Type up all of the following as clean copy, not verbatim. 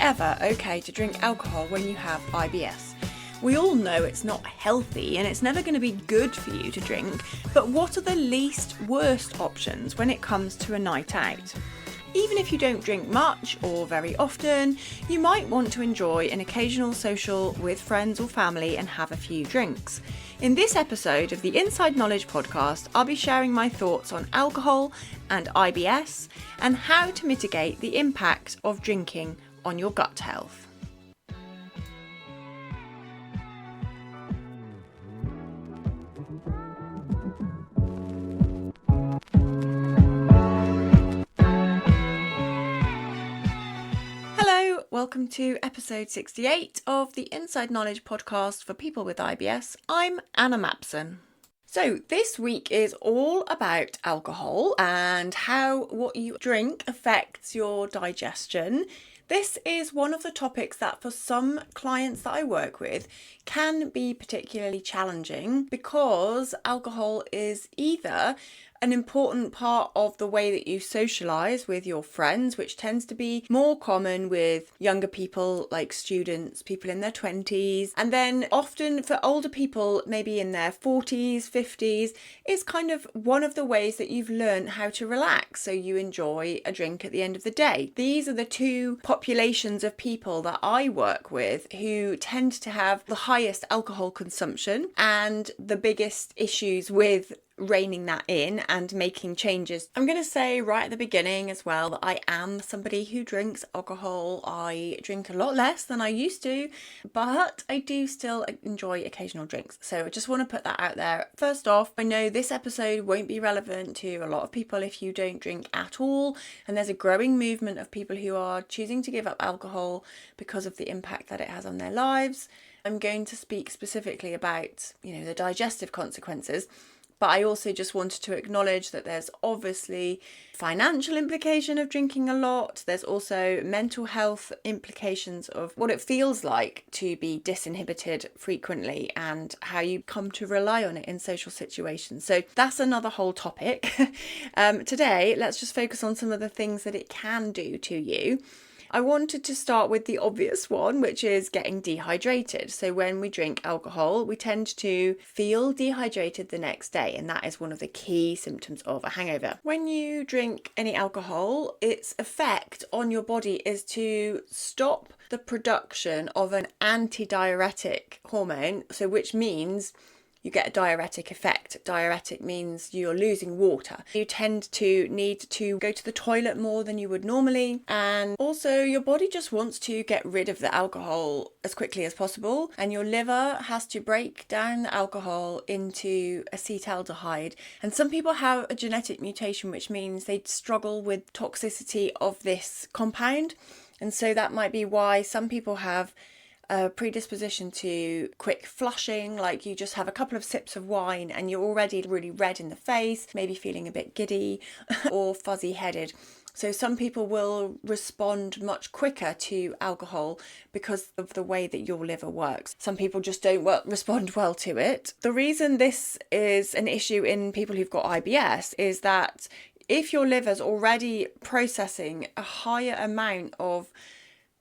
ever okay to drink alcohol when you have IBS? We all know it's not healthy and it's never going to be good for you to drink, but what are the least worst options when it comes to a night out? Even if you don't drink much or very often, you might want to enjoy an occasional social with friends or family and have a few drinks. In this episode of the Inside Knowledge podcast, I'll be sharing my thoughts on alcohol and IBS and how to mitigate the impact of drinking on your gut health. Welcome to episode 68 of the Inside Knowledge podcast for people with IBS. I'm Anna Mapson. So this week is all about alcohol and how what you drink affects your digestion. This is one of the topics that for some clients that I work with can be particularly challenging because alcohol is either an important part of the way that you socialise with your friends, which tends to be more common with younger people like students, people in their 20s. And then often for older people, maybe in their 40s, 50s, is kind of one of the ways that you've learned how to relax. So you enjoy a drink at the end of the day. These are the two populations of people that I work with who tend to have the highest alcohol consumption and the biggest issues with reining that in and making changes. I'm going to say right at the beginning as well that I am somebody who drinks alcohol. I drink a lot less than I used to, but I do still enjoy occasional drinks. So I just want to put that out there. First off, I know this episode won't be relevant to a lot of people if you don't drink at all, and there's a growing movement of people who are choosing to give up alcohol because of the impact that it has on their lives. I'm going to speak specifically about, the digestive consequences. But I also just wanted to acknowledge that there's obviously financial implication of drinking a lot. There's also mental health implications of what it feels like to be disinhibited frequently and how you come to rely on it in social situations. So that's another whole topic. Today, let's just focus on some of the things that it can do to you. I wanted to start with the obvious one, which is getting dehydrated. So when we drink alcohol, we tend to feel dehydrated the next day, and that is one of the key symptoms of a hangover. When you drink any alcohol, its effect on your body is to stop the production of an antidiuretic hormone, so which means you get a diuretic effect. Diuretic means you're losing water. You tend to need to go to the toilet more than you would normally. And also your body just wants to get rid of the alcohol as quickly as possible. And your liver has to break down the alcohol into acetaldehyde. And some people have a genetic mutation, which means they struggle with toxicity of this compound. And so that might be why some people have a predisposition to quick flushing, like you just have a couple of sips of wine and you're already really red in the face, maybe feeling a bit giddy or fuzzy headed. So some people will respond much quicker to alcohol because of the way that your liver works. Some people just don't respond well to it. The reason this is an issue in people who've got IBS is that if your liver's already processing a higher amount of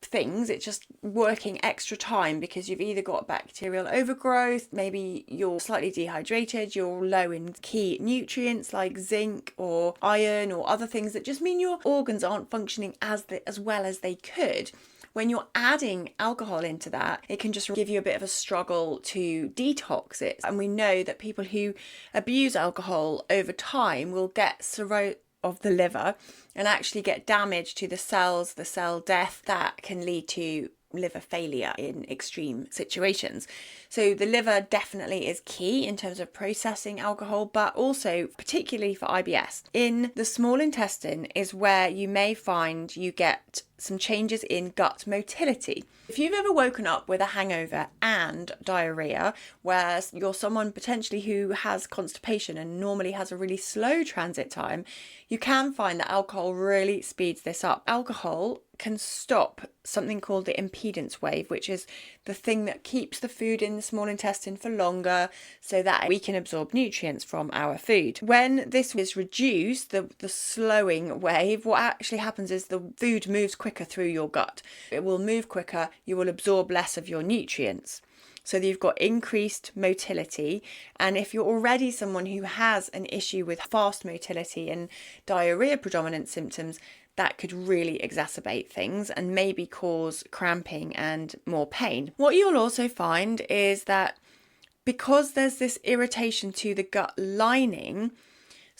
things, it's just working extra time because you've either got bacterial overgrowth, maybe you're slightly dehydrated, you're low in key nutrients like zinc or iron or other things that just mean your organs aren't functioning as well as they could. When you're adding alcohol into that, it can just give you a bit of a struggle to detox it. And we know that people who abuse alcohol over time will get cirrhosis of the liver and actually get damage to the cells, the cell death that can lead to liver failure in extreme situations. So the liver definitely is key in terms of processing alcohol, but also particularly for IBS. In the small intestine is where you may find you get some changes in gut motility. If you've ever woken up with a hangover and diarrhea, where you're someone potentially who has constipation and normally has a really slow transit time, you can find that alcohol really speeds this up. Alcohol can stop something called the impedance wave, which is the thing that keeps the food in the small intestine for longer so that we can absorb nutrients from our food. When this is reduced, the slowing wave, what actually happens is the food moves quicker through your gut. It will move quicker, you will absorb less of your nutrients. So you've got increased motility. And if you're already someone who has an issue with fast motility and diarrhea predominant symptoms, that could really exacerbate things and maybe cause cramping and more pain. What you'll also find is that because there's this irritation to the gut lining,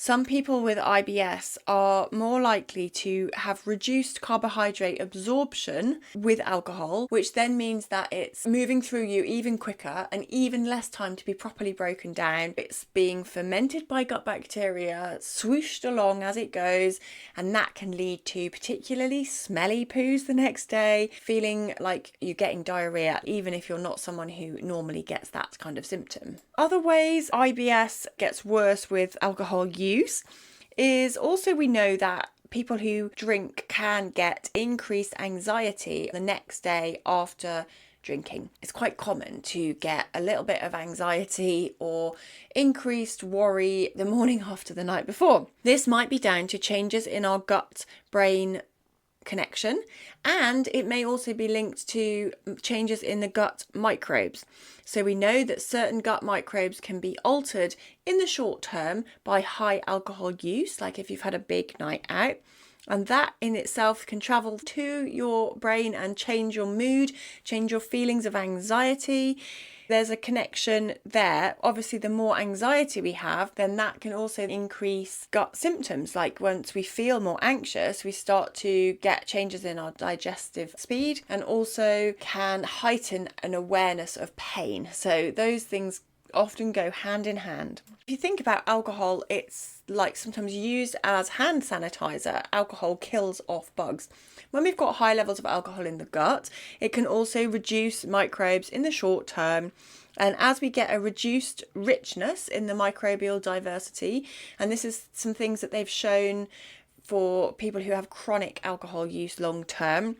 some people with IBS are more likely to have reduced carbohydrate absorption with alcohol, which then means that it's moving through you even quicker and even less time to be properly broken down. It's being fermented by gut bacteria, swooshed along as it goes, and that can lead to particularly smelly poos the next day, feeling like you're getting diarrhea, even if you're not someone who normally gets that kind of symptom. Other ways IBS gets worse with alcohol use is also, we know that people who drink can get increased anxiety the next day after drinking. It's quite common to get a little bit of anxiety or increased worry the morning after the night before. This might be down to changes in our gut-brain connection, and it may also be linked to changes in the gut microbes. So we know that certain gut microbes can be altered in the short term by high alcohol use, like if you've had a big night out, and that in itself can travel to your brain and change your mood, change your feelings of anxiety. There's a connection there. Obviously, the more anxiety we have, then that can also increase gut symptoms. Like once we feel more anxious, we start to get changes in our digestive speed and also can heighten an awareness of pain. So those things often go hand in hand. If you think about alcohol, it's like sometimes used as hand sanitizer. Alcohol kills off bugs. When we've got high levels of alcohol in the gut, it can also reduce microbes in the short term. And as we get a reduced richness in the microbial diversity, and this is some things that they've shown for people who have chronic alcohol use long term,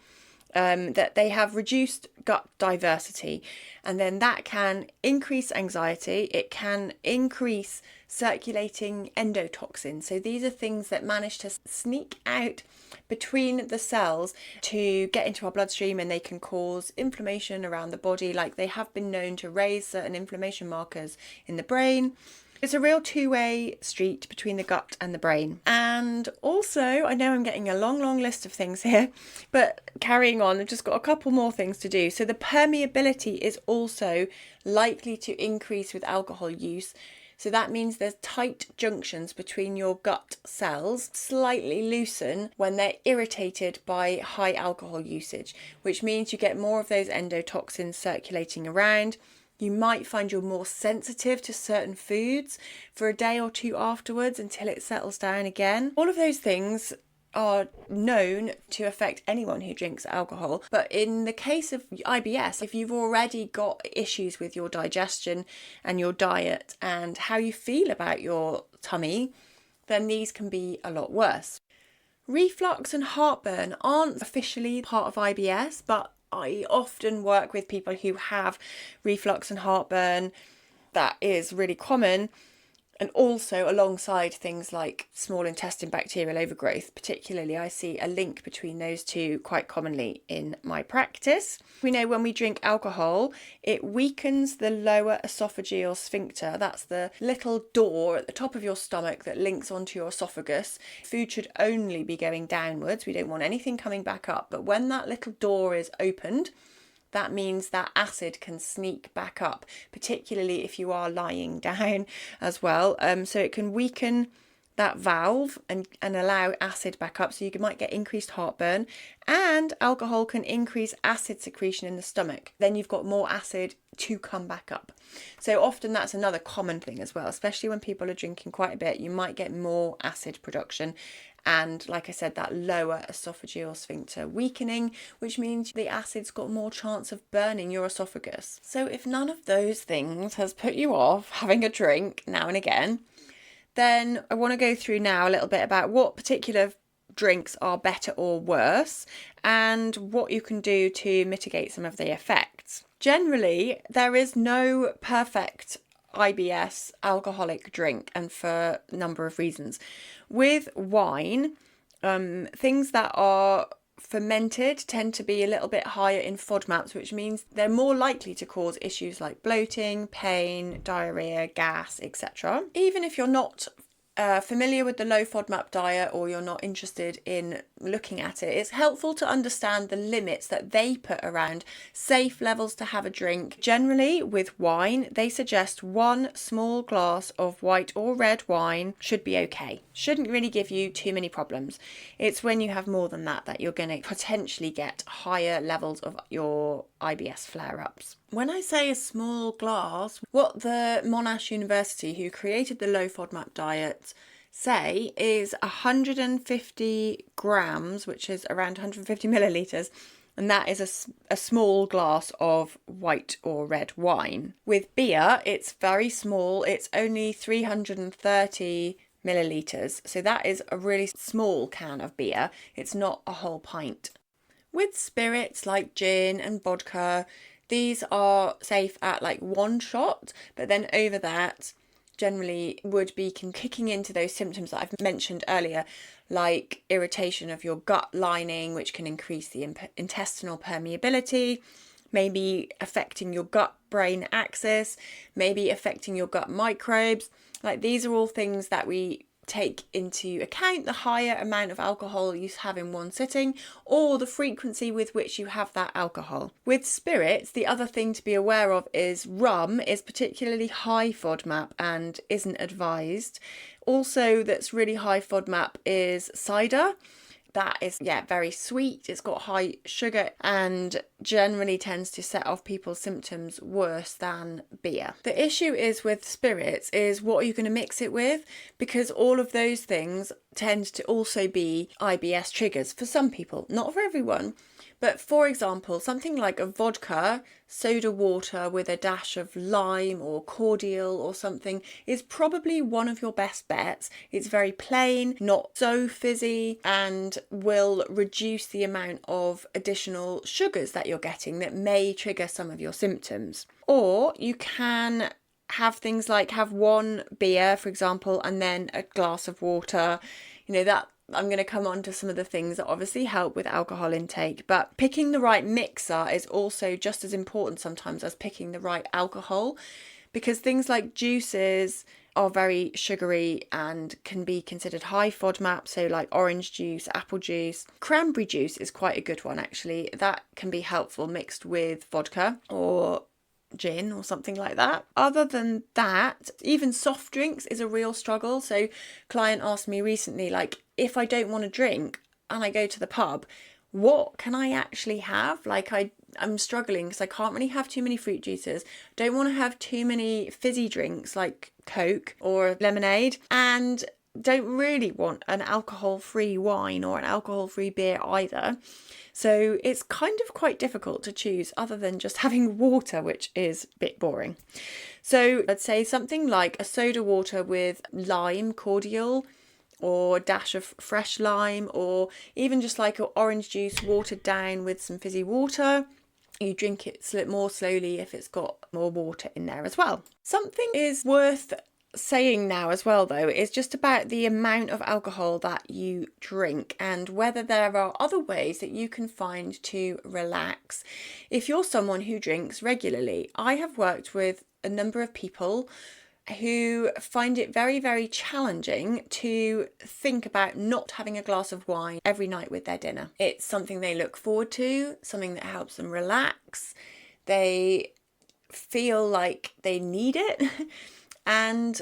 that they have reduced gut diversity, and then that can increase anxiety. It can increase circulating endotoxins. So these are things that manage to sneak out between the cells to get into our bloodstream, and they can cause inflammation around the body. Like they have been known to raise certain inflammation markers in the brain. It's a real two-way street between the gut and the brain. And also, I know I'm getting a long list of things here, but carrying on, I've just got a couple more things to do. So the permeability is also likely to increase with alcohol use. So that means there's tight junctions between your gut cells, slightly loosen when they're irritated by high alcohol usage, which means you get more of those endotoxins circulating around. You might find you're more sensitive to certain foods for a day or two afterwards until it settles down again. All of those things are known to affect anyone who drinks alcohol. But in the case of IBS, if you've already got issues with your digestion and your diet and how you feel about your tummy, then these can be a lot worse. Reflux and heartburn aren't officially part of IBS, but I often work with people who have reflux and heartburn. That is really common. And also alongside things like small intestine bacterial overgrowth, particularly, I see a link between those two quite commonly in my practice. We know when we drink alcohol, it weakens the lower esophageal sphincter. That's the little door at the top of your stomach that links onto your esophagus. Food should only be going downwards. We don't want anything coming back up. But when that little door is opened, that means that acid can sneak back up, particularly if you are lying down as well. So it can weaken that valve and allow acid back up. So you might get increased heartburn, and alcohol can increase acid secretion in the stomach. Then you've got more acid to come back up. So often that's another common thing as well, especially when people are drinking quite a bit, you might get more acid production. And like I said, that lower esophageal sphincter weakening, which means the acid's got more chance of burning your esophagus. So if none of those things has put you off having a drink now and again, then I want to go through now a little bit about what particular drinks are better or worse, and what you can do to mitigate some of the effects. Generally, there is no perfect IBS alcoholic drink, and for a number of reasons. With wine, things that are fermented tend to be a little bit higher in FODMAPs, which means they're more likely to cause issues like bloating, pain, diarrhea, gas, etc. Even if you're not familiar with the low FODMAP diet, or you're not interested in looking at it, it's helpful to understand the limits that they put around safe levels to have a drink. Generally, with wine, they suggest 1 small glass of white or red wine should be okay. Shouldn't really give you too many problems. It's when you have more than that that you're going to potentially get higher levels of your IBS flare-ups. When I say a small glass, what the Monash University, who created the low FODMAP diet, say is 150 grams, which is around 150 millilitres, and that is a small glass of white or red wine. With beer, it's very small. It's only 330 millilitres, so that is a really small can of beer. It's not a whole pint. With spirits like gin and vodka, these are safe at like 1 shot, but then over that generally would be kicking into those symptoms that I've mentioned earlier, like irritation of your gut lining, which can increase the intestinal permeability, maybe affecting your gut-brain axis, maybe affecting your gut microbes. Like, these are all things that we take into account: the higher amount of alcohol you have in one sitting, or the frequency with which you have that alcohol. With spirits, the other thing to be aware of is rum is particularly high FODMAP and isn't advised. Also, that's really high FODMAP is cider. That is, very sweet. It's got high sugar and generally tends to set off people's symptoms worse than beer. The issue is with spirits is, what are you going to mix it with? Because all of those things tend to also be IBS triggers for some people, not for everyone. But for example, something like a vodka, soda water with a dash of lime or cordial or something is probably one of your best bets. It's very plain, not so fizzy, and will reduce the amount of additional sugars that you're getting that may trigger some of your symptoms. Or you can have things like have 1 beer, for example, and then a glass of water. That I'm going to come on to some of the things that obviously help with alcohol intake, but picking the right mixer is also just as important sometimes as picking the right alcohol, because things like juices are very sugary and can be considered high FODMAP, so like orange juice, apple juice. Cranberry juice is quite a good one, actually. That can be helpful mixed with vodka or gin or something like that. Other than that, even soft drinks is a real struggle. So a client asked me recently, like, if I don't want to drink and I go to the pub, what can I actually have? Like, I'm struggling because I can't really have too many fruit juices, don't want to have too many fizzy drinks like Coke or lemonade, and don't really want an alcohol-free wine or an alcohol-free beer either. So it's kind of quite difficult to choose, other than just having water, which is a bit boring. So I'd say something like a soda water with lime cordial, or a dash of fresh lime, or even just like an orange juice watered down with some fizzy water. You drink it more slowly if it's got more water in there as well. Something is worth saying now as well, though, is just about the amount of alcohol that you drink and whether there are other ways that you can find to relax. If you're someone who drinks regularly, I have worked with a number of people who find it very, very challenging to think about not having a glass of wine every night with their dinner. It's something they look forward to, something that helps them relax. They feel like they need it. And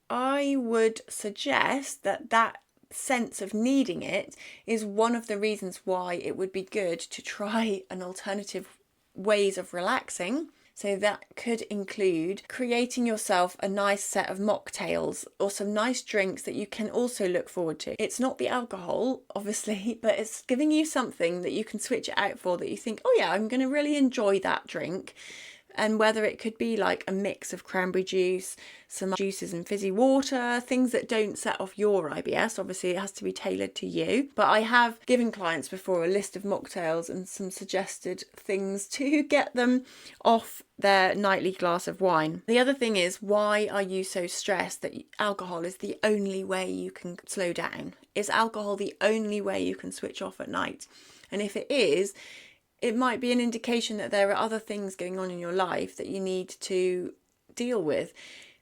I would suggest that sense of needing it is one of the reasons why it would be good to try an alternative ways of relaxing. So that could include creating yourself a nice set of mocktails or some nice drinks that you can also look forward to. It's not the alcohol, obviously, but it's giving you something that you can switch it out for, that you think, oh yeah, I'm going to really enjoy that drink. And whether it could be like a mix of cranberry juice, some juices and fizzy water, things that don't set off your IBS. Obviously, it has to be tailored to you. But I have given clients before a list of mocktails and some suggested things to get them off their nightly glass of wine. The other thing is, why are you so stressed that alcohol is the only way you can slow down? Is alcohol the only way you can switch off at night? And if it is, it might be an indication that there are other things going on in your life that you need to deal with.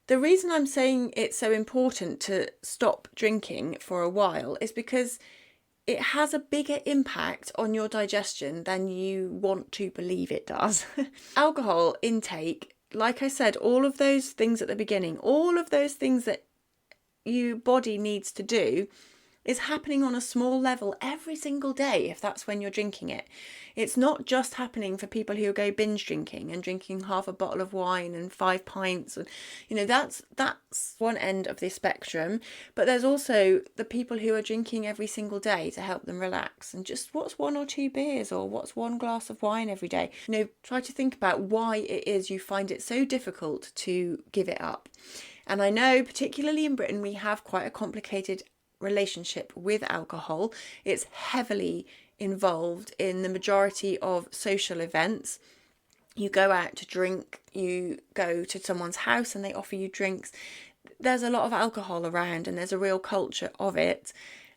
The reason I'm saying it's so important to stop drinking for a while is because it has a bigger impact on your digestion than you want to believe it does. Alcohol intake, like I said, all of those things at the beginning, all of those things that your body needs to do is happening on a small level every single day if that's when you're drinking it. It's not just happening for people who go binge drinking and drinking half a bottle of wine and 5 pints. And, that's one end of the spectrum. But there's also the people who are drinking every single day to help them relax. And just what's 1 or 2 beers or what's 1 glass of wine every day? Try to think about why it is you find it so difficult to give it up. And I know, particularly in Britain, we have quite a complicated relationship with alcohol. It's heavily involved in the majority of social events. You go out to drink, you go to someone's house and they offer you drinks. There's a lot of alcohol around and there's a real culture of it.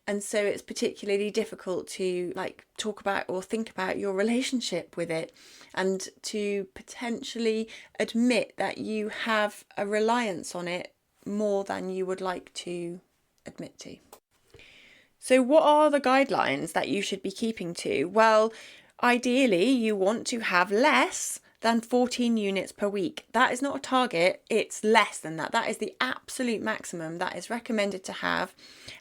And so it's particularly difficult to talk about or think about your relationship with it, and to potentially admit that you have a reliance on it more than you would like to admit to. So what are the guidelines that you should be keeping to? Well, ideally you want to have less than 14 units per week. That is not a target, it's less than that. That is the absolute maximum that is recommended to have.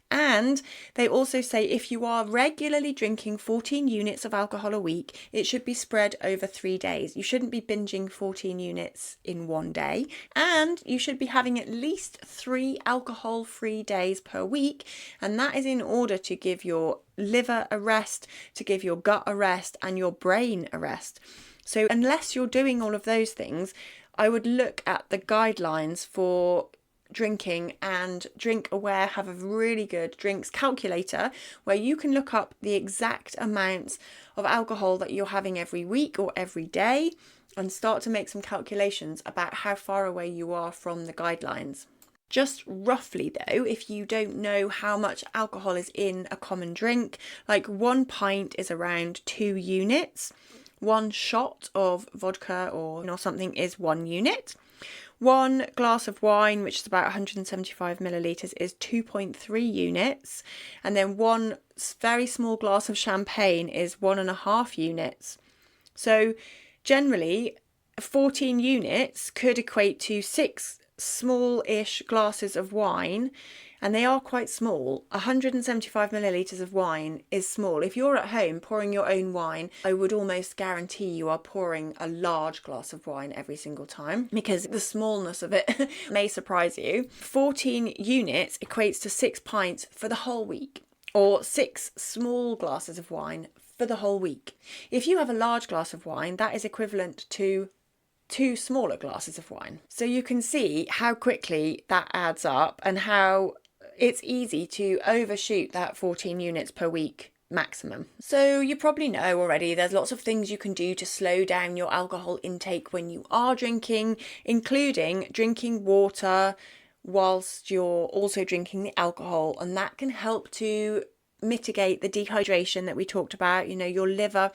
And they also say if you are regularly drinking 14 units of alcohol a week, it should be spread over 3 days. You shouldn't be binging 14 units in one day. And you should be having at least 3 alcohol-free days per week. And that is in order to give your liver a rest, to give your gut a rest, and your brain a rest. So unless you're doing all of those things, I would look at the guidelines for drinking, and Drink Aware have a really good drinks calculator where you can look up the exact amounts of alcohol that you're having every week or every day and start to make some calculations about how far away you are from the guidelines. Just roughly though, if you don't know how much alcohol is in a common drink, 1 pint is around 2 units. 1 shot of vodka or something is 1 unit. 1 glass of wine, which is about 175 millilitres, is 2.3 units. And then 1 very small glass of champagne is 1.5 units. So generally, 14 units could equate to 6 small-ish glasses of wine, and they are quite small. 175 millilitres of wine is small. If you're at home pouring your own wine, I would almost guarantee you are pouring a large glass of wine every single time, because the smallness of it may surprise you. 14 units equates to 6 pints for the whole week, or 6 small glasses of wine for the whole week. If you have a large glass of wine, that is equivalent to 2 smaller glasses of wine. So you can see how quickly that adds up and how it's easy to overshoot that 14 units per week maximum. So you probably know already there's lots of things you can do to slow down your alcohol intake when you are drinking, including drinking water whilst you're also drinking the alcohol, and that can help to mitigate the dehydration that we talked about. Your liver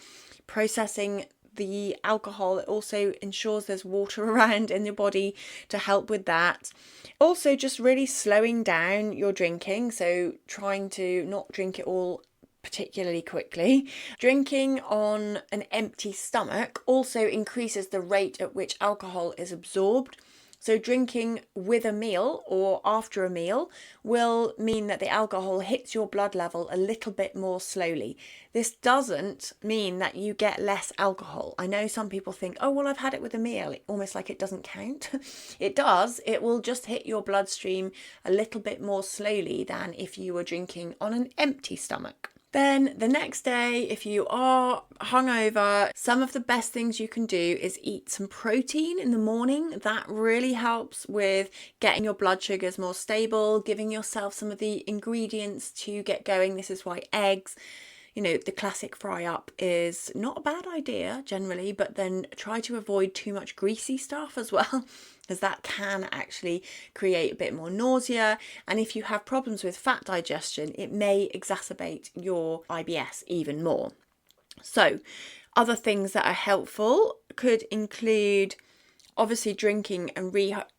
processing the alcohol. It also ensures there's water around in your body to help with that. Also, just really slowing down your drinking, so trying to not drink it all particularly quickly. Drinking on an empty stomach also increases the rate at which alcohol is absorbed. So drinking with a meal or after a meal will mean that the alcohol hits your blood level a little bit more slowly. This doesn't mean that you get less alcohol. I know some people think, oh, well, I've had it with a meal, almost like it doesn't count. It does. It will just hit your bloodstream a little bit more slowly than if you were drinking on an empty stomach. Then the next day, if you are hungover, some of the best things you can do is eat some protein in the morning. That really helps with getting your blood sugars more stable, giving yourself some of the ingredients to get going. This is why eggs, the classic fry up is not a bad idea generally, but then try to avoid too much greasy stuff as well, as that can actually create a bit more nausea. And if you have problems with fat digestion, it may exacerbate your IBS even more. So other things that are helpful could include obviously drinking and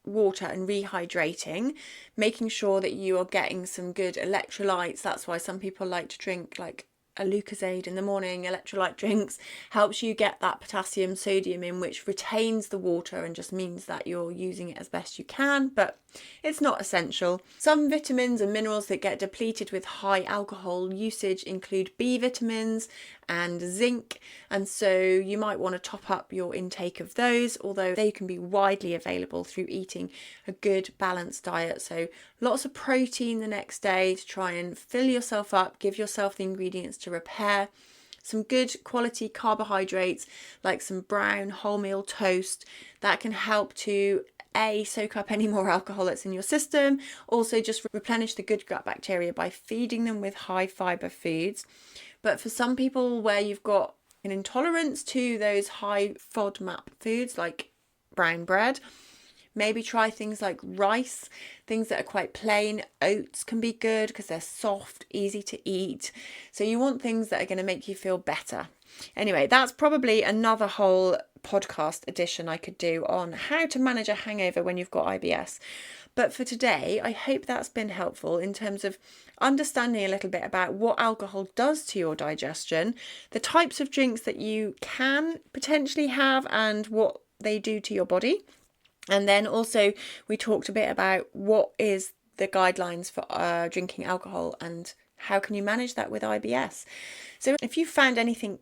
water and rehydrating, making sure that you are getting some good electrolytes. That's why some people like to drink like a Lucozade in the morning. Electrolyte drinks helps you get that potassium, sodium in, which retains the water and just means that you're using it as best you can, but it's not essential. Some vitamins and minerals that get depleted with high alcohol usage include B vitamins and zinc, and so you might want to top up your intake of those, although they can be widely available through eating a good balanced diet. So lots of protein the next day to try and fill yourself up, give yourself the ingredients to repair. Some good quality carbohydrates like some brown wholemeal toast that can help to soak up any more alcohol that's in your system. Also just replenish the good gut bacteria by feeding them with high fiber foods. But for some people where you've got an intolerance to those high FODMAP foods like brown bread, maybe try things like rice, things that are quite plain. Oats can be good because they're soft, easy to eat. So you want things that are going to make you feel better. Anyway, that's probably another whole podcast edition I could do on how to manage a hangover when you've got IBS. But for today, I hope that's been helpful in terms of understanding a little bit about what alcohol does to your digestion, the types of drinks that you can potentially have and what they do to your body. And then also we talked a bit about what is the guidelines for drinking alcohol and how can you manage that with IBS. So if you found anything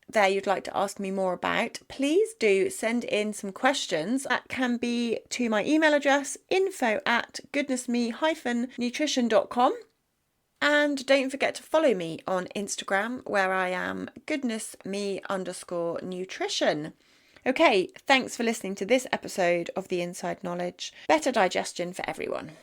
there you'd like to ask me more about, please do send in some questions. That can be to my email address, info@goodnessme-nutrition.com. And don't forget to follow me on Instagram, where I am goodnessme_nutrition. Okay, thanks for listening to this episode of The Inside Knowledge. Better digestion for everyone.